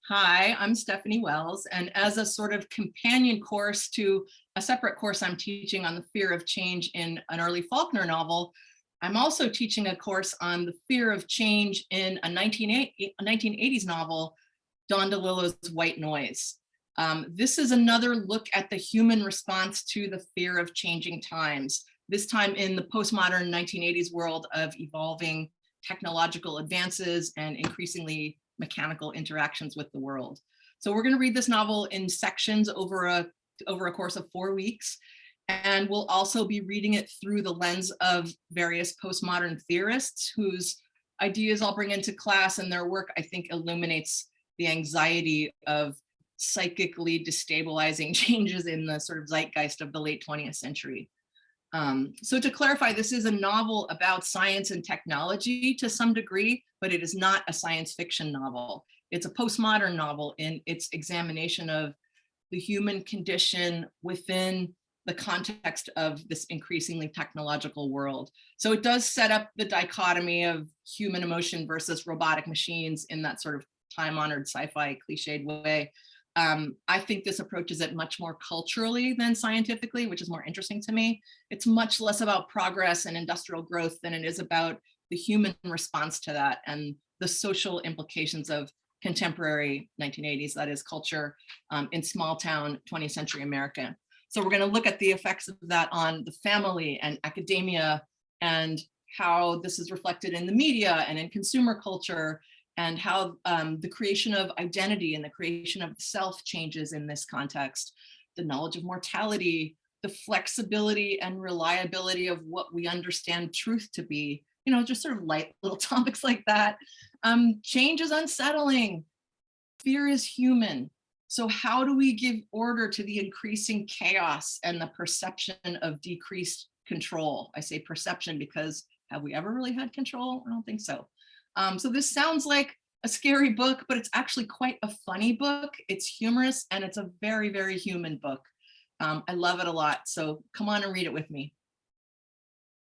Hi, I'm Stephanie Wells, and as a sort of companion course to a separate course I'm teaching on the fear of change in an early Faulkner novel, I'm also teaching a course on the fear of change in a 1980s novel, Don DeLillo's White Noise. This is another look at the human response to the fear of changing times, this time in the postmodern 1980s world of evolving technological advances and increasingly mechanical interactions with the world. So we're going to read this novel in sections over a course of 4 weeks. And we'll also be reading it through the lens of various postmodern theorists whose ideas I'll bring into class, and their work, I think, illuminates the anxiety of psychically destabilizing changes in the sort of zeitgeist of the late 20th century. So to clarify, this is a novel about science and technology to some degree, but it is not a science fiction novel. It's a postmodern novel in its examination of the human condition within the context of this increasingly technological world. So it does set up the dichotomy of human emotion versus robotic machines in that sort of time-honored sci-fi cliched way. I think this approaches it much more culturally than scientifically, which is more interesting to me. It's much less about progress and industrial growth than it is about the human response to that and the social implications of contemporary 1980s, that is culture in small town 20th century America. So we're going to look at the effects of that on the family and academia and how this is reflected in the media and in consumer culture, and how the creation of identity and the creation of self changes in this context, the knowledge of mortality, the flexibility and reliability of what we understand truth to be, just sort of light little topics like that. Change is unsettling. Fear is human. So how do we give order to the increasing chaos and the perception of decreased control? I say perception because have we ever really had control? I don't think so. So this sounds like a scary book, but it's actually quite a funny book. It's humorous and it's a very, very human book. I love it a lot. So come on and read it with me.